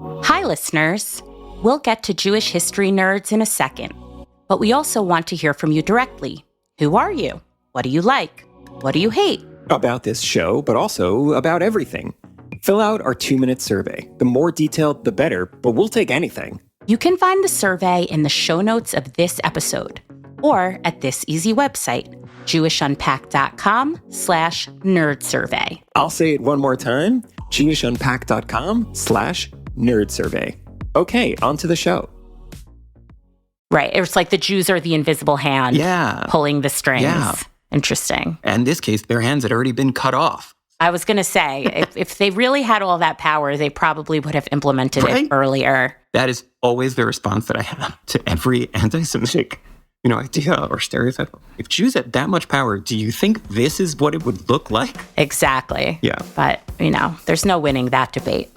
Hi, listeners. We'll get to Jewish history nerds in a second, but we also want to hear from you directly. Who are you? What do you like? What do you hate? About this show, but also about everything. Fill out our 2-minute survey. The more detailed, the better, but we'll take anything. You can find the survey in the show notes of this episode or at this easy website, jewishunpack.com/nerdsurvey. I'll say it one more time, jewishunpack.com/nerdsurvey. Okay, on to the show. Right. It's like the Jews are the invisible hand pulling the strings. Yeah. Interesting. And in this case, their hands had already been cut off. I was going to say, if they really had all that power, they probably would have implemented it earlier. That is always the response that I have to every anti-Semitic, idea or stereotype. If Jews had that much power, do you think this is what it would look like? Exactly. Yeah. But, there's no winning that debate.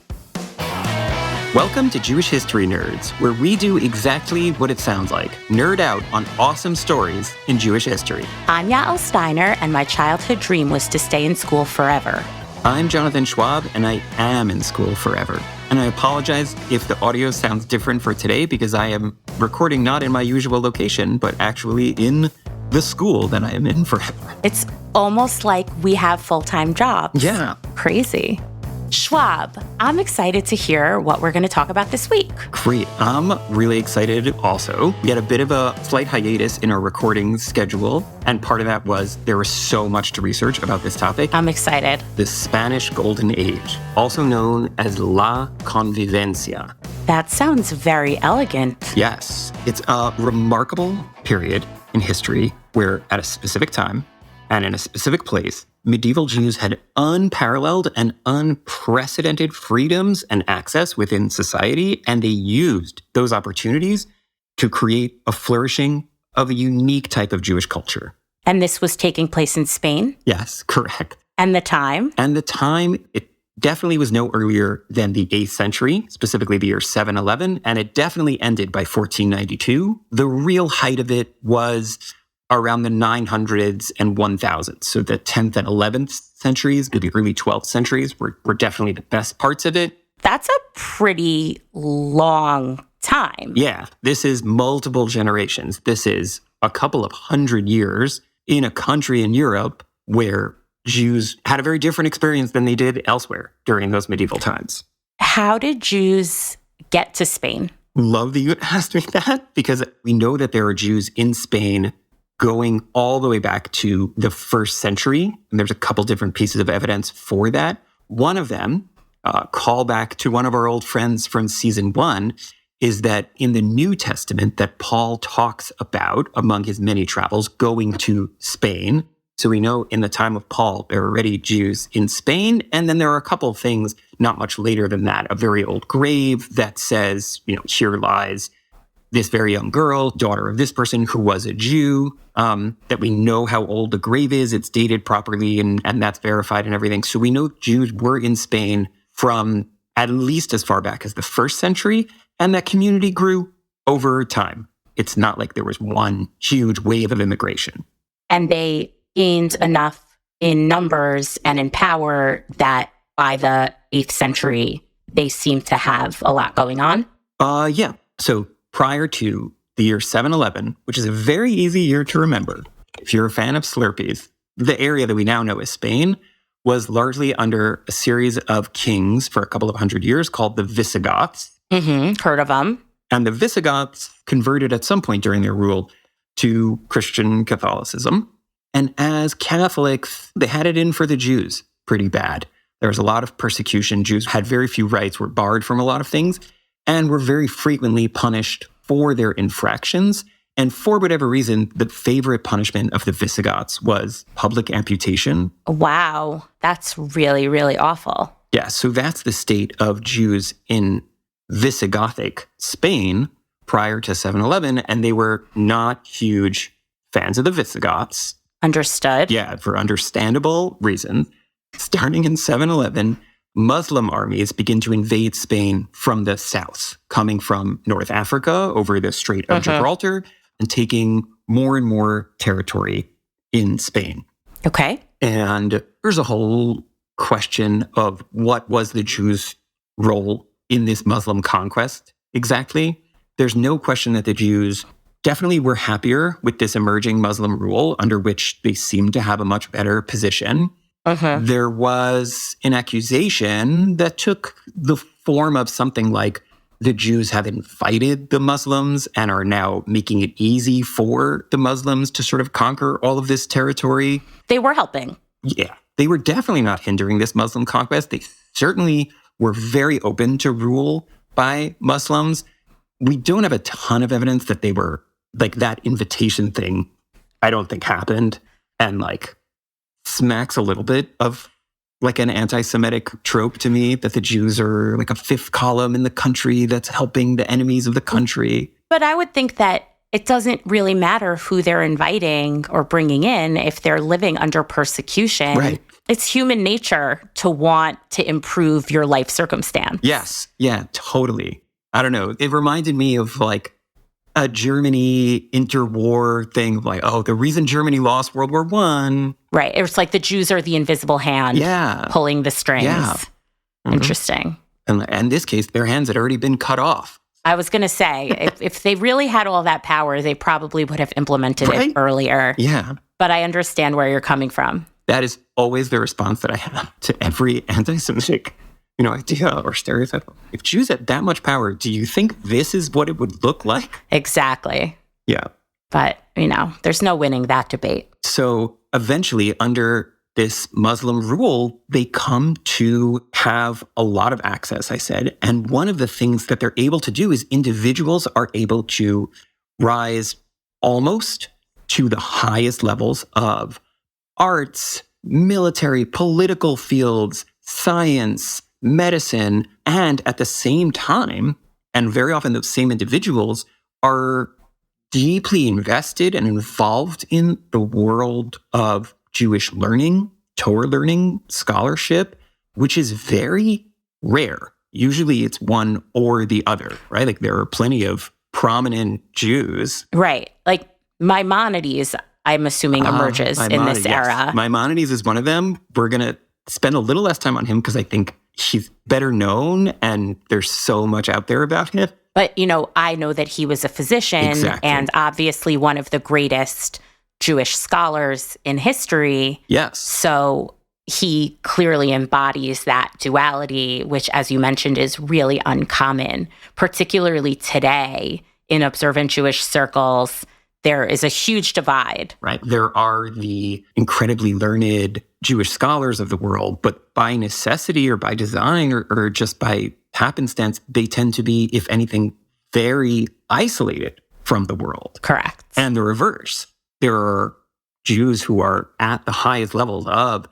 Welcome to Jewish History Nerds, where we do exactly what it sounds like. Nerd out on awesome stories in Jewish history. I'm Yael Steiner, and my childhood dream was to stay in school forever. I'm Jonathan Schwab, and I am in school forever. And I apologize if the audio sounds different for today because I am recording not in my usual location, but actually in the school that I am in forever. It's almost like we have full-time jobs. Yeah. Crazy. Schwab, I'm excited to hear what we're going to talk about this week. Great. I'm really excited also. We had a bit of a slight hiatus in our recording schedule, and part of that was there was so much to research about this topic. I'm excited. The Spanish Golden Age, also known as La Convivencia. That sounds very elegant. Yes. It's a remarkable period in history where at a specific time and in a specific place, medieval Jews had unparalleled and unprecedented freedoms and access within society, and they used those opportunities to create a flourishing of a unique type of Jewish culture. And this was taking place in Spain? Yes, correct. And the time? And the time, it definitely was no earlier than the 8th century, specifically the year 711, and it definitely ended by 1492. The real height of it was around the 900s and 1000s. So the 10th and 11th centuries, the early 12th centuries were definitely the best parts of it. That's a pretty long time. Yeah, this is multiple generations. This is a couple of 100 years in a country in Europe where Jews had a very different experience than they did elsewhere during those medieval times. How did Jews get to Spain? Love that you asked me that, because we know that there are Jews in Spain going all the way back to the 1st century. And there's a couple different pieces of evidence for that. One of them, call back to one of our old friends from season 1, is that in the New Testament that Paul talks about, among his many travels, going to Spain. So we know in the time of Paul, there were already Jews in Spain. And then there are a couple of things not much later than that. A very old grave that says, here lies this very young girl, daughter of this person who was a Jew, that we know how old the grave is. It's dated properly and that's verified and everything. So we know Jews were in Spain from at least as far back as the 1st century, and that community grew over time. It's not like there was one huge wave of immigration. And they gained enough in numbers and in power that by the 8th century, they seemed to have a lot going on? Yeah. So prior to the year 711, which is a very easy year to remember, if you're a fan of Slurpees, the area that we now know as Spain was largely under a series of kings for a couple of 100 years called the Visigoths. Heard of them. And the Visigoths converted at some point during their rule to Christian Catholicism. And as Catholics, they had it in for the Jews pretty bad. There was a lot of persecution. Jews had very few rights, were barred from a lot of things, and were very frequently punished for their infractions. And for whatever reason, the favorite punishment of the Visigoths was public amputation. Wow, that's really, really awful. Yeah, so that's the state of Jews in Visigothic Spain prior to 711, and they were not huge fans of the Visigoths. Understood. Yeah, for understandable reasons. Starting in 711, Muslim armies begin to invade Spain from the south, coming from North Africa over the Strait of Gibraltar and taking more and more territory in Spain. Okay. And there's a whole question of what was the Jews' role in this Muslim conquest exactly. There's no question that the Jews definitely were happier with this emerging Muslim rule under which they seemed to have a much better position. There was an accusation that took the form of something like the Jews have invited the Muslims and are now making it easy for the Muslims to sort of conquer all of this territory. They were helping. Yeah, they were definitely not hindering this Muslim conquest. They certainly were very open to rule by Muslims. We don't have a ton of evidence that they were, like, that invitation thing, I don't think happened. And, like, smacks a little bit of like an anti-Semitic trope to me, that the Jews are like a fifth column in the country that's helping the enemies of the country. But I would think that it doesn't really matter who they're inviting or bringing in if they're living under persecution. Right. It's human nature to want to improve your life circumstance. Yes. Yeah, totally. I don't know. It reminded me of like a Germany interwar thing of like, oh, the reason Germany lost World War I. Right. It's like the Jews are the invisible hand pulling the strings. Yeah. Interesting. And in this case, their hands had already been cut off. I was going to say, if they really had all that power, they probably would have implemented it earlier. Yeah. But I understand where you're coming from. That is always the response that I have to every anti-Semitic, idea or stereotype. If Jews had that much power, do you think this is what it would look like? Exactly. Yeah. But, there's no winning that debate. So eventually, under this Muslim rule, they come to have a lot of access, I said. And one of the things that they're able to do is individuals are able to rise almost to the highest levels of arts, military, political fields, science, medicine, and at the same time, and very often those same individuals are deeply invested and involved in the world of Jewish learning, Torah learning, scholarship, which is very rare. Usually it's one or the other, right? Like there are plenty of prominent Jews. Right. Like Maimonides, I'm assuming, emerges in this era. Maimonides is one of them. We're going to spend a little less time on him because I think he's better known and there's so much out there about him. But, I know that he was a physician and obviously one of the greatest Jewish scholars in history. Yes. So he clearly embodies that duality, which, as you mentioned, is really uncommon, particularly today in observant Jewish circles. There is a huge divide. Right. There are the incredibly learned Jewish scholars of the world, but by necessity or by design or just by happenstance, they tend to be, if anything, very isolated from the world. Correct. And the reverse. There are Jews who are at the highest levels of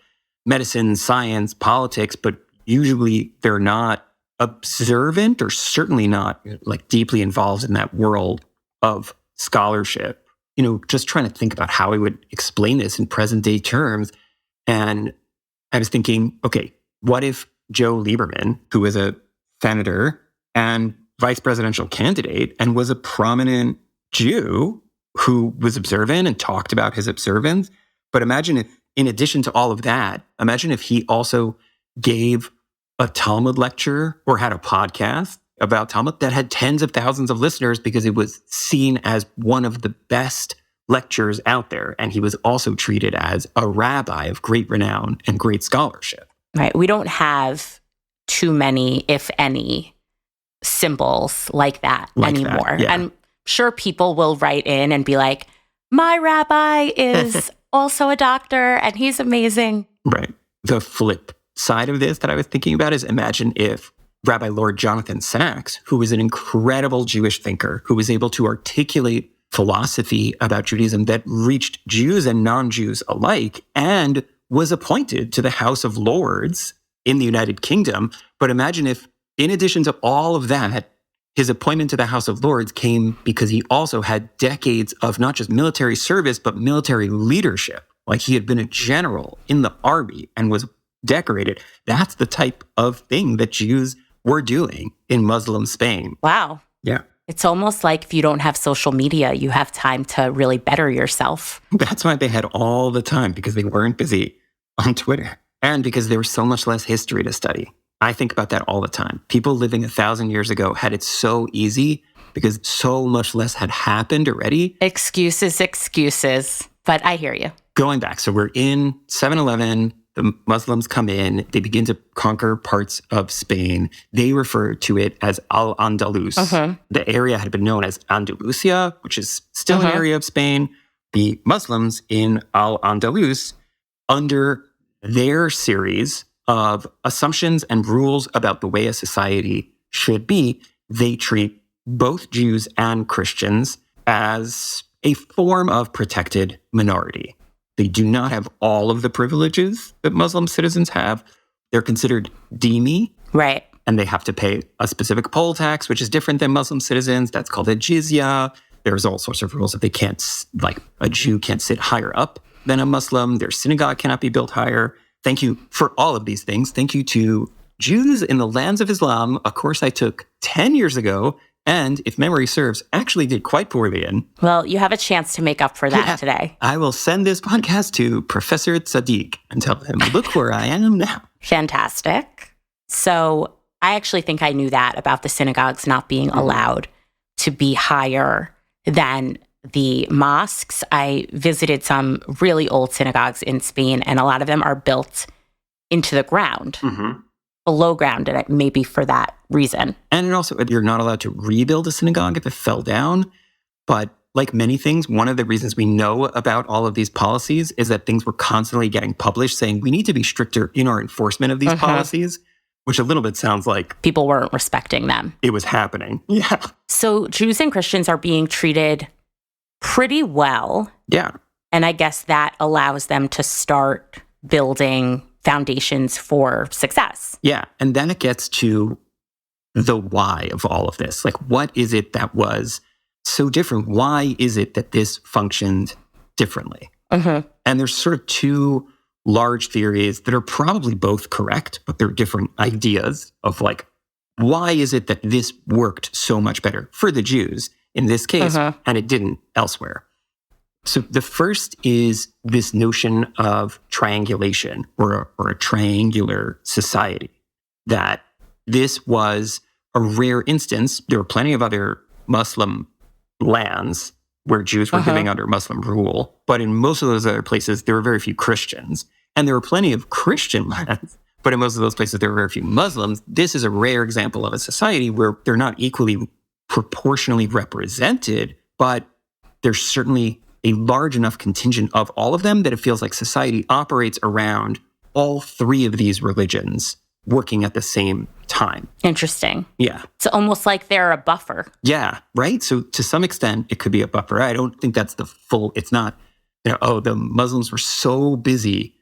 medicine, science, politics, but usually they're not observant or certainly not like deeply involved in that world of scholarship. Just trying to think about how I would explain this in present day terms. And I was thinking, okay, what if Joe Lieberman, who was a senator and vice presidential candidate and was a prominent Jew who was observant and talked about his observance, but imagine if, in addition to all of that, imagine if he also gave a Talmud lecture or had a podcast about Talmud that had tens of thousands of listeners because it was seen as one of the best lectures out there. And he was also treated as a rabbi of great renown and great scholarship. Right. We don't have too many, if any, symbols like that anymore. Yeah. And sure, people will write in and be like, my rabbi is also a doctor and he's amazing. Right. The flip side of this that I was thinking about is imagine if Rabbi Lord Jonathan Sacks, who was an incredible Jewish thinker, who was able to articulate philosophy about Judaism that reached Jews and non-Jews alike and was appointed to the House of Lords in the United Kingdom. But imagine if, in addition to all of that, his appointment to the House of Lords came because he also had decades of not just military service, but military leadership. Like he had been a general in the army and was decorated. That's the type of thing that Jews were doing in Muslim Spain. Wow. Yeah. It's almost like if you don't have social media, you have time to really better yourself. That's why they had all the time, because they weren't busy on Twitter and because there was so much less history to study. I think about that all the time. People living 1,000 years ago had it so easy because so much less had happened already. Excuses. But I hear you. Going back, so we're in 711. The Muslims come in. They begin to conquer parts of Spain. They refer to it as Al-Andalus. The area had been known as Andalusia, which is still an area of Spain. The Muslims in Al-Andalus, under their series of assumptions and rules about the way a society should be, they treat both Jews and Christians as a form of protected minority. They do not have all of the privileges that Muslim citizens have. They're considered dhimmi. Right. And they have to pay a specific poll tax, which is different than Muslim citizens. That's called a jizya. There's all sorts of rules that they can't, like a Jew can't sit higher up than a Muslim. Their synagogue cannot be built higher. Thank you for all of these things. Thank you to Jews in the lands of Islam, a course I took 10 years ago, and if memory serves, actually did quite poorly in. Well, you have a chance to make up for that today. I will send this podcast to Professor Tzaddik and tell him, look where I am now. Fantastic. So I actually think I knew that about the synagogues not being allowed to be higher than the mosques. I visited some really old synagogues in Spain, and a lot of them are built into the ground, below ground, and maybe for that reason. And also, you're not allowed to rebuild a synagogue if it fell down. But like many things, one of the reasons we know about all of these policies is that things were constantly getting published saying we need to be stricter in our enforcement of these policies, which a little bit sounds like people weren't respecting them. It was happening. Yeah. So Jews and Christians are being treated pretty well. Yeah. And I guess that allows them to start building foundations for success. Yeah. And then it gets to the why of all of this. Like, what is it that was so different? Why is it that this functioned differently? And there's sort of two large theories that are probably both correct, but they're different ideas of like, why is it that this worked so much better for the Jews in this case, and it didn't elsewhere? So the first is this notion of triangulation or a triangular society, that this was a rare instance. There were plenty of other Muslim lands where Jews were living under Muslim rule, but in most of those other places, there were very few Christians. And there were plenty of Christian lands, but in most of those places, there were very few Muslims. This is a rare example of a society where they're not equally proportionally represented, but there's certainly a large enough contingent of all of them that it feels like society operates around all three of these religions working at the same time. Interesting. Yeah. It's almost like they're a buffer. Yeah, right? So to some extent, it could be a buffer. I don't think that's the full, it's not, the Muslims were so busy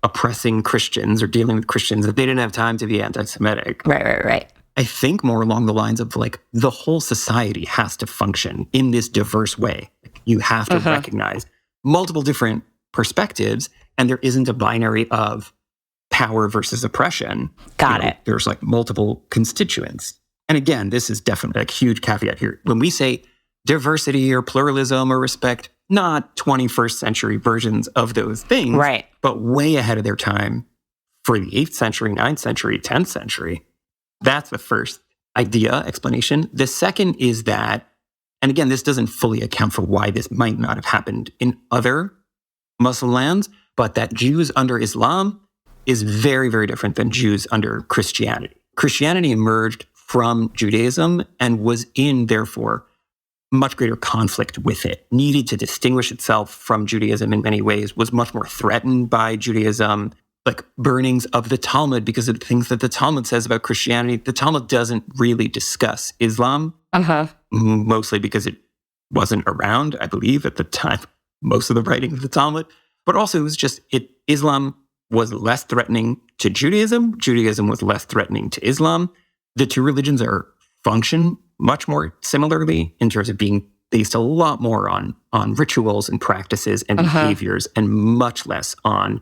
oppressing Christians or dealing with Christians that they didn't have time to be anti-Semitic. Right. I think more along the lines of like the whole society has to function in this diverse way. You have to recognize multiple different perspectives, and there isn't a binary of power versus oppression. Got it. There's like multiple constituents. And again, this is definitely a huge caveat here. When we say diversity or pluralism or respect, not 21st century versions of those things, right, but way ahead of their time for the 8th century, 9th century, 10th century. That's the first idea, explanation. The second is that, and again, this doesn't fully account for why this might not have happened in other Muslim lands, but that Jews under Islam is very, very different than Jews under Christianity. Christianity emerged from Judaism and was in, therefore, much greater conflict with it, needed to distinguish itself from Judaism in many ways, was much more threatened by Judaism, like burnings of the Talmud because of the things that the Talmud says about Christianity. The Talmud doesn't really discuss Islam, mostly because it wasn't around, I believe, at the time, most of the writing of the Talmud. But also it was just, Islam was less threatening to Judaism. Judaism was less threatening to Islam. The two religions function much more similarly in terms of being based a lot more on rituals and practices and behaviors and much less on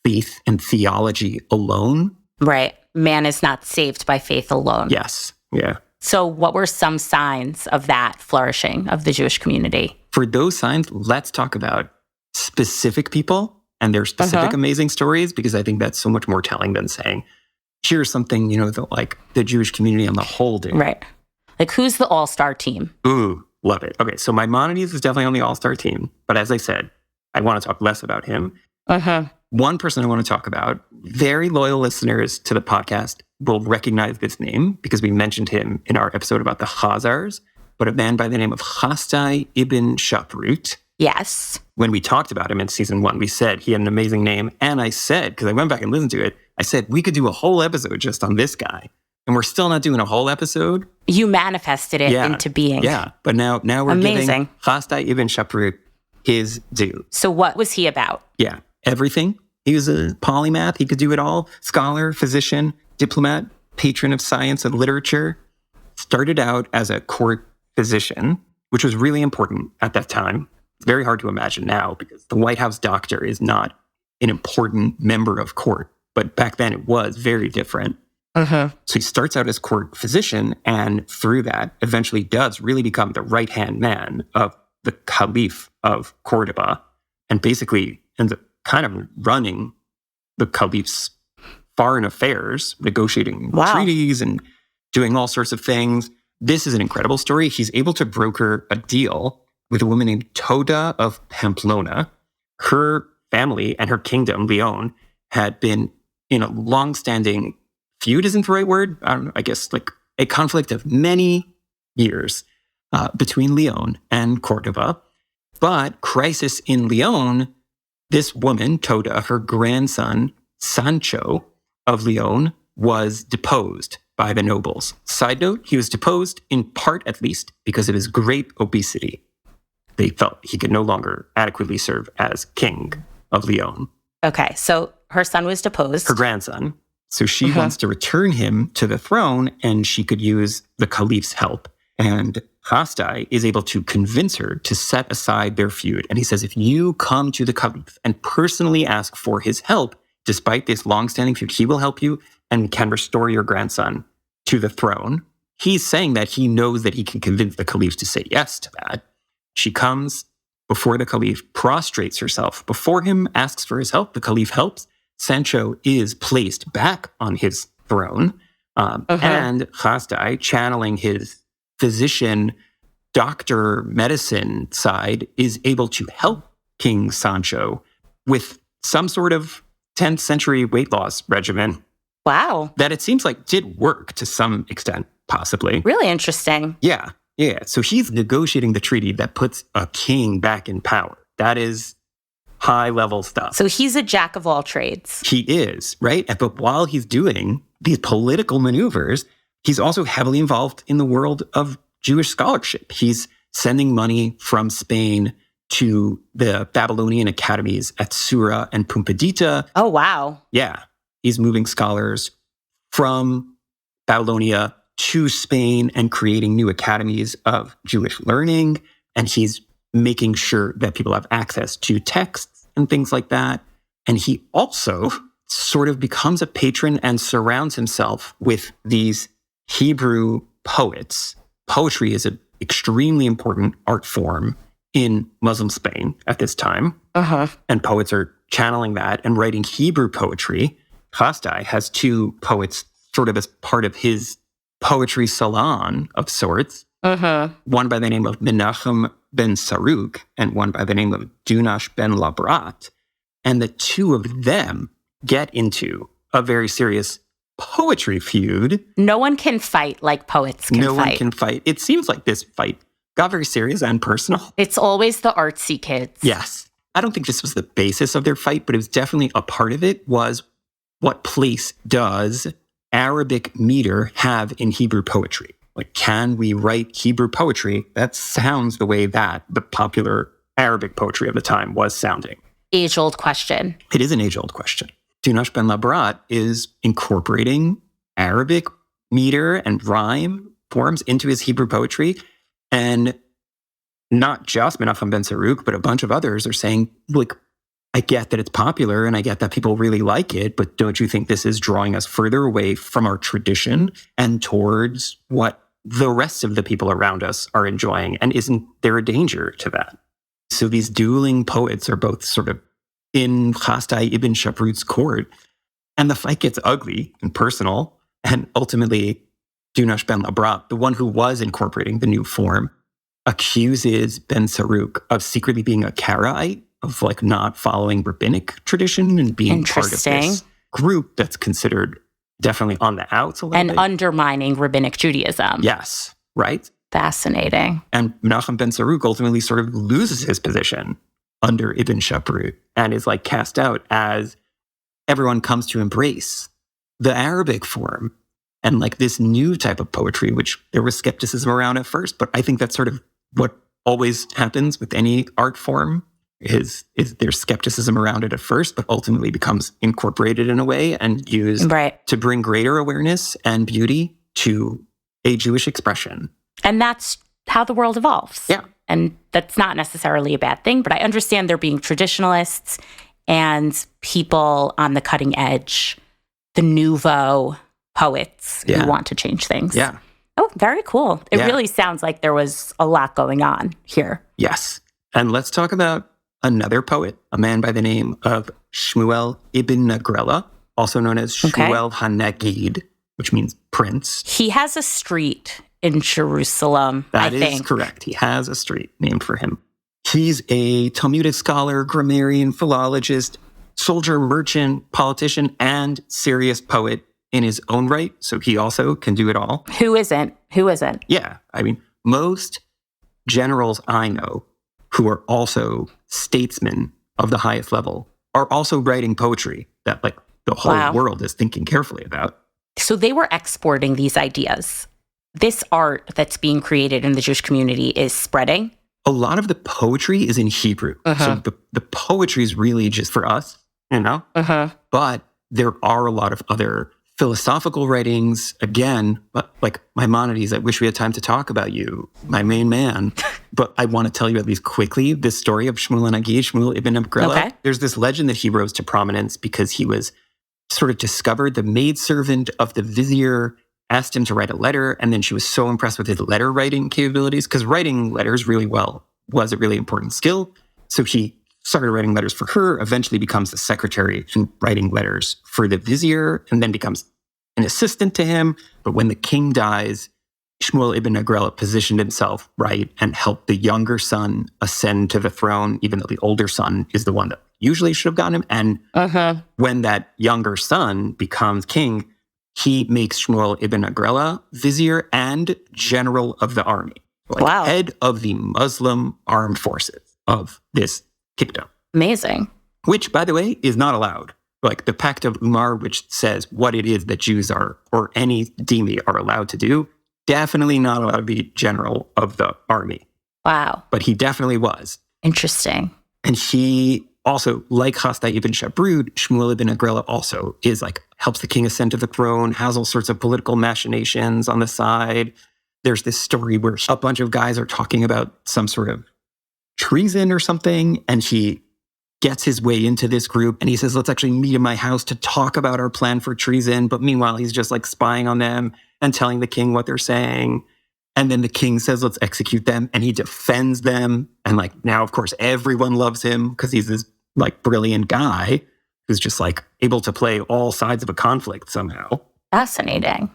faith and theology alone. Right. Man is not saved by faith alone. Yes. Yeah. So what were some signs of that flourishing of the Jewish community? For those signs, let's talk about specific people and their specific amazing stories, because I think that's so much more telling than saying here's something, that the Jewish community on the whole do. Right. Like, who's the all-star team? Ooh, love it. Okay, so Maimonides is definitely on the all-star team. But as I said, I want to talk less about him. One person I want to talk about, very loyal listeners to the podcast will recognize this name because we mentioned him in our episode about the Khazars, but a man by the name of Hasdai ibn Shaprut. Yes. When we talked about him in season 1, we said he had an amazing name. And I said, because I went back and listened to it, I said, we could do a whole episode just on this guy. And we're still not doing a whole episode. You manifested it into being. Yeah, but now we're giving Hasdai ibn Shaprut his due. So what was he about? Yeah, everything. He was a polymath. He could do it all. Scholar, physician, diplomat, patron of science and literature. Started out as a court physician, which was really important at that time. It's very hard to imagine now because the White House doctor is not an important member of court. But back then it was very different. So he starts out as court physician and through that eventually does really become the right-hand man of the Caliph of Cordoba and basically ends up kind of running the Caliph's foreign affairs, negotiating treaties and doing all sorts of things. This is an incredible story. He's able to broker a deal with a woman named Toda of Pamplona. Her family and her kingdom, Leon, had been in a long-standing feud isn't the right word. I guess like a conflict of many years between Leon and Cordoba. But crisis in Leon, this woman, Toda, her grandson, Sancho of Leon, was deposed by the nobles. Side note, he was deposed in part at least because of his great obesity. They felt he could no longer adequately serve as king of Leon. Okay, so her son was deposed. Her grandson. So she wants to return him to the throne, and she could use the Caliph's help. And Hasdai is able to convince her to set aside their feud. And he says, if you come to the Caliph and personally ask for his help, despite this long-standing feud, he will help you and can restore your grandson to the throne. He's saying that he knows that he can convince the Caliph to say yes to that. She comes before the Caliph, prostrates herself before him, asks for his help. The Caliph helps. Sancho is placed back on his throne, and Hasdai, channeling his physician, doctor, medicine side, is able to help King Sancho with some sort of 10th century weight loss regimen. Wow. That it seems like did work to some extent, possibly. Really interesting. Yeah. So he's negotiating the treaty that puts a king back in power. That is high-level stuff. So he's a jack of all trades. He is, right? But while he's doing these political maneuvers, he's also heavily involved in the world of Jewish scholarship. He's sending money from Spain to the Babylonian academies at Sura and Pumbedita. Oh, wow. Yeah. He's moving scholars from Babylonia to Spain and creating new academies of Jewish learning. And he's making sure that people have access to texts and things like that. And he also sort of becomes a patron and surrounds himself with these Hebrew poets. Poetry is an extremely important art form in Muslim Spain at this time. And poets are channeling that and writing Hebrew poetry. Hasdai has two poets sort of as part of his poetry salon of sorts. One by the name of Menachem ben Saruk and one by the name of Dunash ben Labrat. And the two of them get into a very serious poetry feud. No one can fight like poets can fight. No one can fight. It seems like this fight got very serious and personal. It's always the artsy kids. Yes. I don't think this was the basis of their fight, but it was definitely a part of it was what place does Arabic meter have in Hebrew poetry? Like, can we write Hebrew poetry that sounds the way that the popular Arabic poetry of the time was sounding? Age-old question. It is an age-old question. Dunash ben Labrat is incorporating Arabic meter and rhyme forms into his Hebrew poetry. And not just Menachem ben Saruk, but a bunch of others are saying, like, I get that it's popular and I get that people really like it, but don't you think this is drawing us further away from our tradition and towards what the rest of the people around us are enjoying? And isn't there a danger to that? So these dueling poets are both sort of in Hasdai ibn Shaprut's court. And the fight gets ugly and personal. And ultimately, Dunash ben Labrat, the one who was incorporating the new form, accuses Ben Saruk of secretly being a Karaite, of like not following rabbinic tradition and being part of this group that's considered definitely on the outs a little bit. And undermining rabbinic Judaism. Yes, right? Fascinating. And Menachem ben Saruk ultimately sort of loses his position under Ibn Shaprut and is like cast out as everyone comes to embrace the Arabic form and like this new type of poetry, which there was skepticism around at first. But I think that's sort of what always happens with any art form is there's skepticism around it at first, but ultimately becomes incorporated in a way and used to bring greater awareness and beauty to a Jewish expression. And that's how the world evolves. Yeah. And that's not necessarily a bad thing, but I understand there being traditionalists and people on the cutting edge, the nouveau poets who want to change things. Yeah. Oh, very cool. It really sounds like there was a lot going on here. Yes. And let's talk about another poet, a man by the name of Shmuel ibn Nagrela, also known as Shmuel HaNagid, which means prince. He has a street in Jerusalem, I think. That is correct. He has a street named for him. He's a Talmudic scholar, grammarian, philologist, soldier, merchant, politician, and serious poet in his own right. So he also can do it all. Who isn't? Yeah. I mean, most generals I know who are also statesmen of the highest level are also writing poetry that like the whole world is thinking carefully about. So they were exporting these ideas. This art that's being created in the Jewish community is spreading. A lot of the poetry is in Hebrew. So the poetry is really just for us, you know? But there are a lot of other philosophical writings, again, but like Maimonides, I wish we had time to talk about you, my main man. But I want to tell you at least quickly this story of Shmuel HaNagid, Shmuel ibn Nagrela. Okay. There's this legend that he rose to prominence because he was sort of discovered. The maidservant of the vizier asked him to write a letter, and then she was so impressed with his letter writing capabilities, because writing letters really well was a really important skill. So he started writing letters for her, eventually becomes the secretary and writing letters for the vizier, and then becomes an assistant to him. But when the king dies, Shmuel ibn Nagrela positioned himself right and helped the younger son ascend to the throne, even though the older son is the one that usually should have gotten him. And when that younger son becomes king, he makes Shmuel ibn Nagrela vizier and general of the army. Like head of the Muslim armed forces of this kingdom. Amazing. Which, by the way, is not allowed. Like the Pact of Umar, which says what it is that Jews are, or any dhimmi are allowed to do, definitely not allowed to be general of the army. Wow. But he definitely was. Interesting. And he also, like Chasdai ibn Shaprut, Shmuel ibn Nagrela also is like, helps the king ascend to the throne, has all sorts of political machinations on the side. There's this story where a bunch of guys are talking about some sort of treason or something, and he gets his way into this group, and he says, let's actually meet in my house to talk about our plan for treason. But meanwhile, he's just like spying on them and telling the king what they're saying. And then the king says, let's execute them. And he defends them. And like now, of course, everyone loves him because he's this like brilliant guy who's just like able to play all sides of a conflict somehow. Fascinating.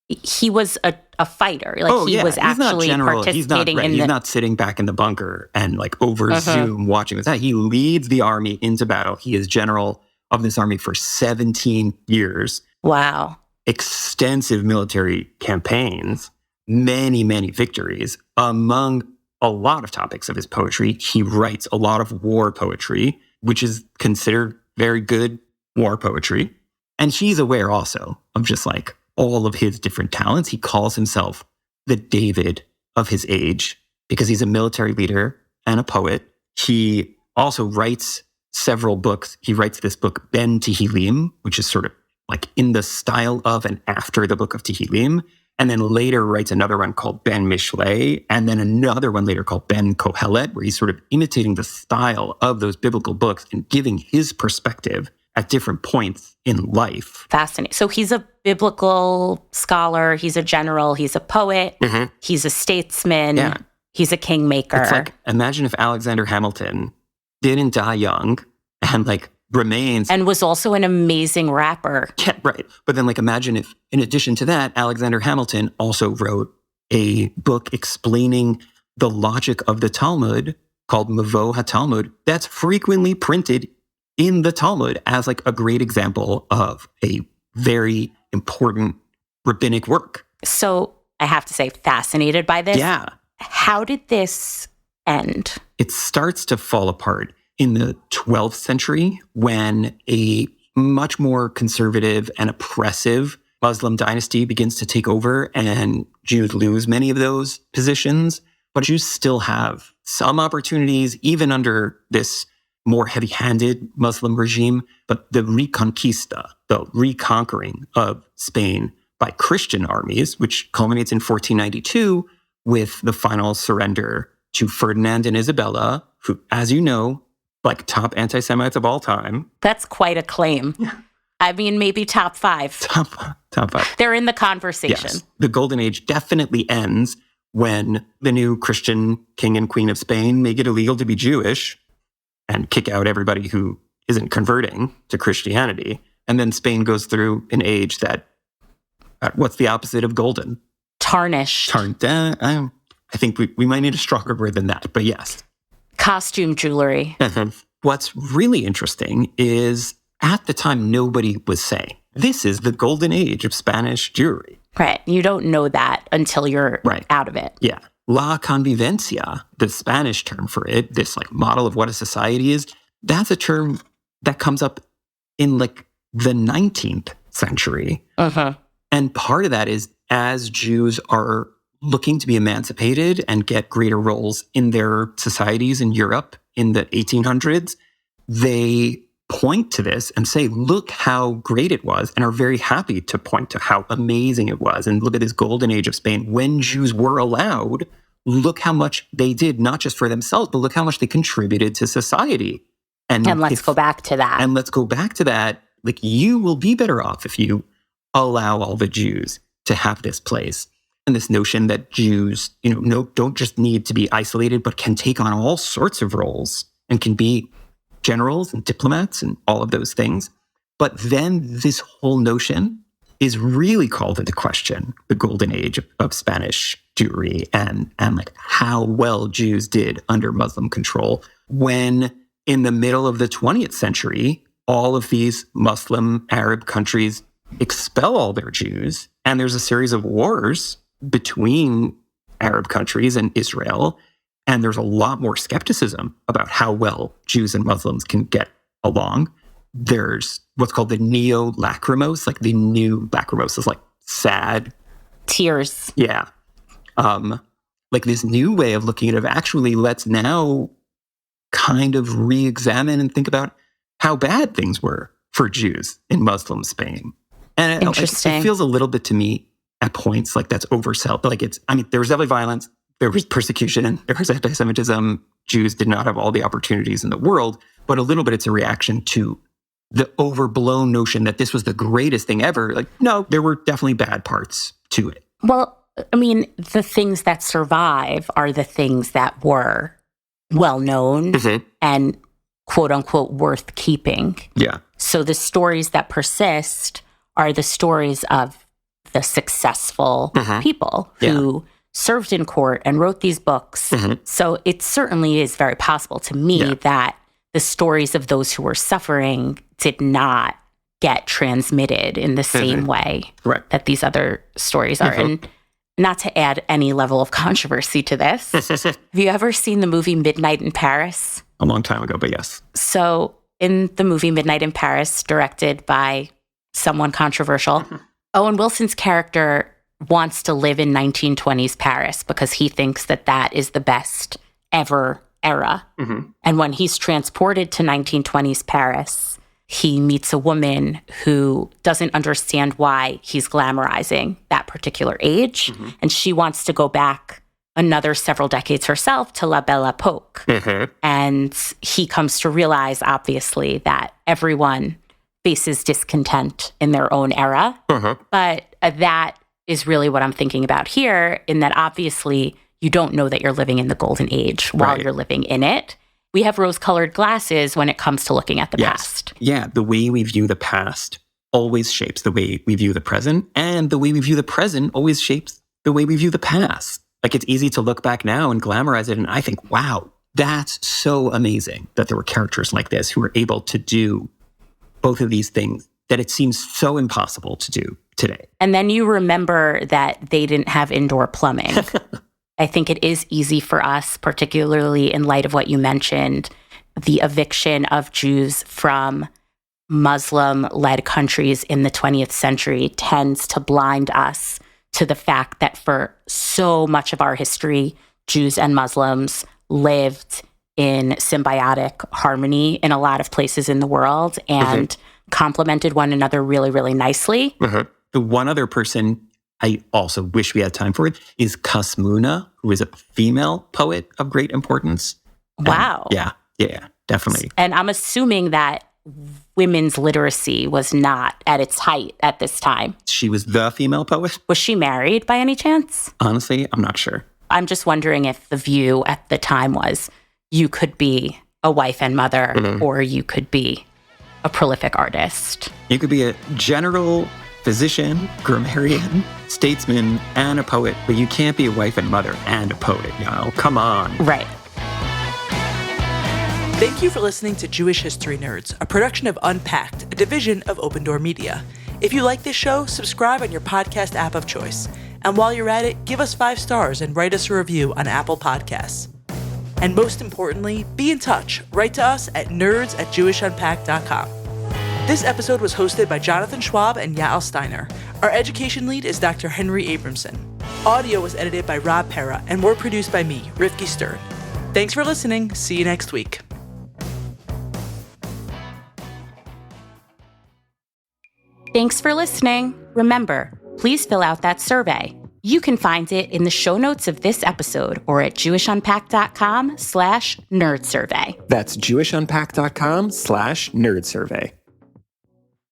He was a fighter. Like he was actually participating in He's not sitting back in the bunker and like over Zoom watching this. He leads the army into battle. He is general of this army for 17 years. Wow. Extensive military campaigns, many, many victories. Among a lot of topics of his poetry, he writes a lot of war poetry, which is considered very good war poetry. And he's aware also of just like all of his different talents. He calls himself the David of his age because he's a military leader and a poet. He also writes several books. He writes this book, Ben Tehillim, which is sort of like in the style of and after the book of Tehillim. And then later writes another one called Ben Mishlei, and then another one later called Ben Kohelet, where he's sort of imitating the style of those biblical books and giving his perspective at different points in life. Fascinating. So he's a biblical scholar, he's a general, he's a poet, he's a statesman, he's a kingmaker. It's like, imagine if Alexander Hamilton didn't die young and like remains. And was also an amazing rapper. Yeah, right. But then, like, imagine if, in addition to that, Alexander Hamilton also wrote a book explaining the logic of the Talmud called Mavo HaTalmud that's frequently printed in the Talmud as, like, a great example of a very important rabbinic work. So I have to say, fascinated by this. Yeah. How did this end? It starts to fall apart in the 12th century when a much more conservative and oppressive Muslim dynasty begins to take over, and Jews lose many of those positions. But Jews still have some opportunities, even under this more heavy-handed Muslim regime. But the Reconquista, the reconquering of Spain by Christian armies, which culminates in 1492 with the final surrender to Ferdinand and Isabella, who, as you know, like top anti-Semites of all time. That's quite a claim. Yeah. I mean, maybe top five. Top five. They're in the conversation. Yes. The Golden Age definitely ends when the new Christian king and queen of Spain make it illegal to be Jewish and kick out everybody who isn't converting to Christianity. And then Spain goes through an age that, what's the opposite of golden? Tarnished. I think we might need a stronger word than that, but yes. Costume jewelry. What's really interesting is at the time, nobody was saying, this is the golden age of Spanish Jewry. Right. You don't know that until you're out of it. Yeah. La convivencia, the Spanish term for it, this like model of what a society is, that's a term that comes up in like the 19th century. And part of that is as Jews are looking to be emancipated and get greater roles in their societies in Europe in the 1800s, they point to this and say, look how great it was, and are very happy to point to how amazing it was. And look at this golden age of Spain. When Jews were allowed, look how much they did, not just for themselves, but look how much they contributed to society. And let's go back to that. And let's go back to that. Like, you will be better off if you allow all the Jews to have this place. And this notion that Jews, don't just need to be isolated, but can take on all sorts of roles and can be generals and diplomats and all of those things. But then this whole notion is really called into question, the golden age of Spanish Jewry and like how well Jews did under Muslim control, when in the middle of the 20th century, all of these Muslim Arab countries expel all their Jews, and there's a series of wars between Arab countries and Israel, and there's a lot more skepticism about how well Jews and Muslims can get along. There's what's called the neo-lacrimose, like the new lacrimose is like sad. Tears. Yeah. Like this new way of looking at it, actually let's now kind of re-examine and think about how bad things were for Jews in Muslim Spain. And it feels a little bit to me at points like that's oversell. Like there was definitely violence, there was persecution, and there was anti-Semitism. Jews did not have all the opportunities in the world, but a little bit it's a reaction to the overblown notion that this was the greatest thing ever. Like, no, there were definitely bad parts to it. Well, I mean, the things that survive are the things that were well known and quote unquote worth keeping. Yeah. So the stories that persist are the stories of the successful people who served in court and wrote these books. So it certainly is very possible to me that the stories of those who were suffering did not get transmitted in the same way that these other stories are. And not to add any level of controversy to this, have you ever seen the movie Midnight in Paris? A long time ago, but yes. So in the movie Midnight in Paris, directed by someone controversial, Owen Wilson's character wants to live in 1920s Paris because he thinks that that is the best ever era. And when he's transported to 1920s Paris, he meets a woman who doesn't understand why he's glamorizing that particular age. And she wants to go back another several decades herself to La Belle Epoque. And he comes to realize, obviously, that everyone faces discontent in their own era. But that is really what I'm thinking about here, in that obviously you don't know that you're living in the golden age while you're living in it. we have rose-colored glasses when it comes to looking at the past. Yeah, the way we view the past always shapes the way we view the present, and the way we view the present always shapes the way we view the past. Like, it's easy to look back now and glamorize it, and I think, wow, that's so amazing that there were characters like this who were able to do both of these things that it seems so impossible to do today. And then you remember that they didn't have indoor plumbing. I think it is easy for us, particularly in light of what you mentioned, the eviction of Jews from Muslim-led countries in the 20th century tends to blind us to the fact that for so much of our history, Jews and Muslims lived in symbiotic harmony in a lot of places in the world and complemented one another really, really nicely. The one other person I also wish we had time for it is Kasmuna, who is a female poet of great importance. Wow. Yeah, definitely. And I'm assuming that women's literacy was not at its height at this time. She was the female poet? Was she married by any chance? Honestly, I'm not sure. I'm just wondering if the view at the time was you could be a wife and mother or you could be a prolific artist. You could be a general, physician, grammarian, statesman, and a poet, but you can't be a wife and mother and a poet, Come on. Right. Thank you for listening to Jewish History Nerds, a production of Unpacked, a division of Open Door Media. If you like this show, subscribe on your podcast app of choice. And while you're at it, give us 5 stars and write us a review on Apple Podcasts. And most importantly, be in touch. Write to us at nerds@jewishunpacked.com. This episode was hosted by Jonathan Schwab and Yael Steiner. Our education lead is Dr. Henry Abramson. Audio was edited by Rob Pera and were produced by me, Rivky Stern. Thanks for listening. See you next week. Thanks for listening. Remember, please fill out that survey. You can find it in the show notes of this episode or at jewishunpacked.com/nerdsurvey. That's jewishunpacked.com/nerdsurvey.